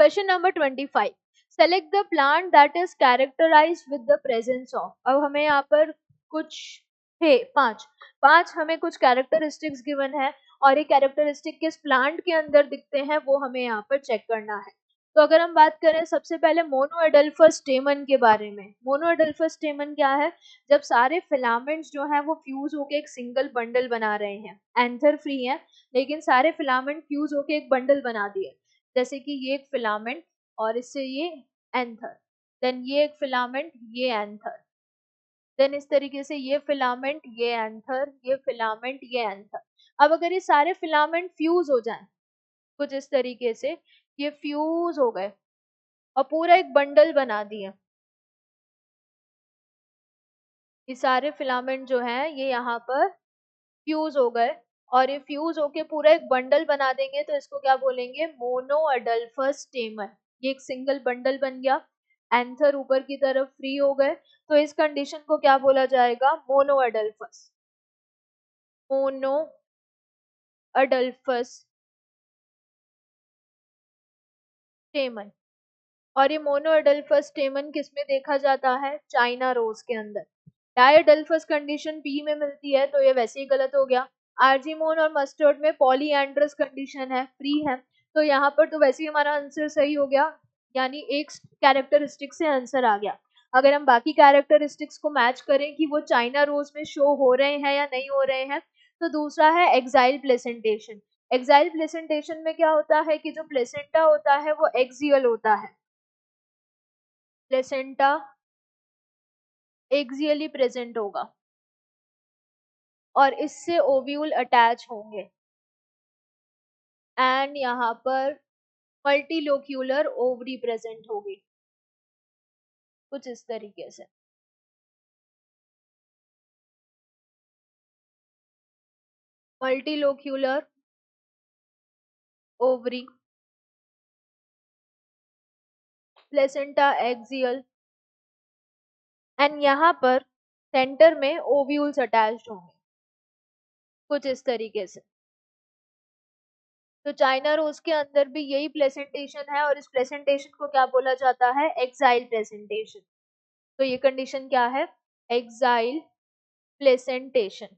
Question number 25, select the plant that is characterized with the presence of. अब हमें यहाँ पर कुछ है पांच हमें कुछ कैरेक्टरिस्टिक्स गिवन है और ये कैरेक्टरिस्टिक किस प्लांट के अंदर दिखते हैं वो हमें यहाँ पर चेक करना है। तो अगर हम बात करें सबसे पहले मोनोएडल्फस स्टेमन के बारे में। मोनोएडल्फस स्टेमन क्या है? जब सारे फिलामेंट्स जो हैं वो फ्यूज होके एक सिंगल बंडल बना रहे हैं, एंथर फ्री है लेकिन सारे फिलामेंट फ्यूज होके एक बंडल बना दिए, जैसे कि ये एक फिलामेंट और इससे ये एंथर, देन ये एक फिलामेंट, ये एंथर, देन इस तरीके से ये फिलामेंट, ये एंथर, ये फिलामेंट, ये एंथर। अब अगर ये सारे फिलामेंट फ्यूज हो जाएं कुछ इस तरीके से, ये फ्यूज हो गए और पूरा एक बंडल बना दिए, ये सारे फिलामेंट जो हैं ये यहाँ पर फ्यूज हो गए और ये फ्यूज होके पूरा एक बंडल बना देंगे, तो इसको क्या बोलेंगे? मोनोएडल्फस स्टेमन। ये एक सिंगल बंडल बन गया, एंथर ऊपर की तरफ फ्री हो गए, तो इस कंडीशन को क्या बोला जाएगा? मोनोएडल्फस। मोनोएडल्फस स्टेमन। और ये मोनोएडल्फस स्टेमन किस में देखा जाता है? चाइना रोज के अंदर। डायडल्फस कंडीशन पी में मिलती है, तो ये वैसे ही गलत हो गया। आर्जीमोन और मस्टर्ड में पॉलीएंड्रस कंडीशन है, फ्री है, तो यहाँ पर तो वैसे ही हमारा आंसर सही हो गया, यानी एक कैरेक्टरिस्टिक से आंसर आ गया। अगर हम बाकी कैरेक्टरिस्टिक्स को मैच करें कि वो चाइना रोज में शो हो रहे हैं या नहीं हो रहे हैं, तो दूसरा है एक्साइल प्लेसेंटेशन। एक्साइल प्लेसेंटेशन में क्या होता है कि जो प्लेसेंटा होता है वो एक्सियल होता है, प्लेसेंटा एक्सियली प्रेजेंट होगा और इससे ओव्यूल अटैच होंगे एंड यहाँ पर मल्टीलोक्यूलर ओवरी प्रेजेंट होगी, कुछ इस तरीके से। Multilocular ovary, placenta axial, and यहाँ पर सेंटर में ओव्यूल्स अटैच्ड होंगे, कुछ इस तरीके से। तो चाइना रोज के अंदर भी यही प्रेजेंटेशन है और इस प्रेजेंटेशन को क्या बोला जाता है? Axile presentation. तो ये कंडीशन क्या है? Axile placentation.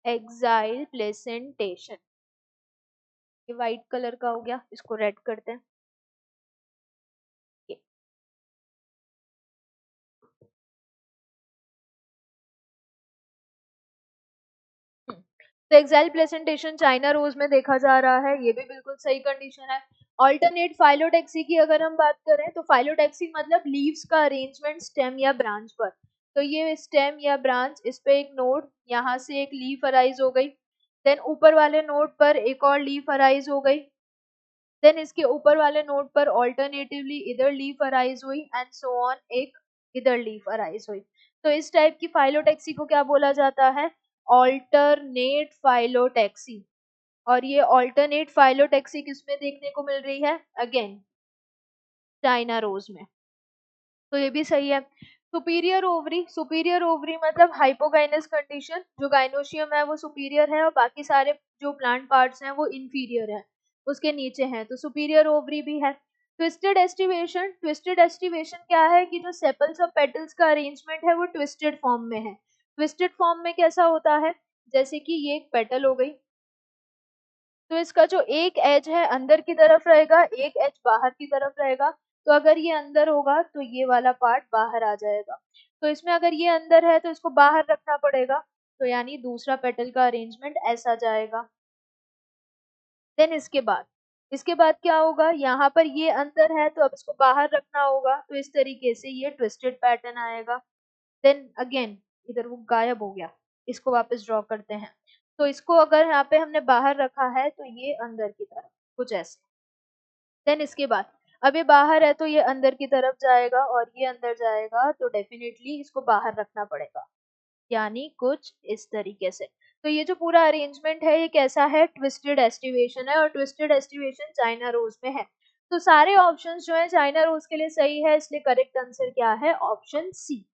Axile placentation. ये व्हाइट कलर का हो गया, इसको रेड करते हैं। तो एक्साइल प्लेसेंटेशन चाइना रोज में देखा जा रहा है, ये भी बिल्कुल सही कंडीशन है। ऑल्टरनेट फाइलोटैक्सी की अगर हम बात करें तो फाइलोटैक्सी मतलब लीव्स का अरेंजमेंट स्टेम या ब्रांच पर। तो ये स्टेम या ब्रांच, इस पे एक नोड, यहाँ से एक लीफ अराइज हो गई, देन ऊपर वाले नोड पर एक और लीफ अराइज हो गई, देन इसके ऊपर वाले नोड पर ऑल्टरनेटिवली इधर लीफ अराइज हुई एंड सो ऑन, एक इधर लीफ अराइज हुई। तो इस टाइप की फाइलोटैक्सी को क्या बोला जाता है? Alternate phyllotaxy. और ये ऑल्टरनेट फाइलोटैक्सी किसमें देखने को मिल रही है? अगेन चाइना रोज में, तो ये भी सही है। सुपीरियर ओवरी, सुपीरियर ओवरी मतलब हाइपोगाइनस कंडीशन, जो गाइनोशियम है वो सुपीरियर है और बाकी सारे जो प्लांट पार्ट्स हैं वो इंफीरियर है, उसके नीचे हैं, तो सुपीरियर ओवरी भी है। ट्विस्टेड एस्टिवेशन, ट्विस्टेड एस्टिवेशन क्या है कि जो सेपल्स और पेटल्स का अरेंजमेंट है वो ट्विस्टेड फॉर्म में है। ट्विस्टेड फॉर्म में कैसा होता है? जैसे कि ये एक पेटल हो गई, तो इसका जो एक एज है अंदर की तरफ रहेगा, एक एज बाहर की तरफ रहेगा, तो अगर ये अंदर होगा तो ये वाला पार्ट बाहर आ जाएगा। तो इसमें अगर ये अंदर है तो इसको बाहर रखना पड़ेगा, तो यानी दूसरा पेटल का अरेंजमेंट ऐसा जाएगा। देन इसके बाद क्या होगा? यहाँ पर ये अंदर है तो अब इसको बाहर रखना होगा, तो इस तरीके से ये ट्विस्टेड पैटर्न आएगा। देन अगेन इधर वो गायब हो गया, इसको वापस ड्रॉ करते हैं, तो इसको अगर यहाँ पे हमने बाहर रखा है तो ये अंदर की तरफ, कुछ ऐसे। देन इसके बाद अब ये बाहर है तो ये अंदर की तरफ जाएगा और ये अंदर जाएगा, तो डेफिनेटली इसको बाहर रखना पड़ेगा, यानी कुछ इस तरीके से। तो ये जो पूरा अरेंजमेंट है ये कैसा है? ट्विस्टेड एस्टिवेशन है, और ट्विस्टेड एस्टिवेशन चाइना रोज में है। तो सारे ऑप्शंस जो है चाइना रोज के लिए सही है, इसलिए करेक्ट आंसर क्या है? ऑप्शन सी।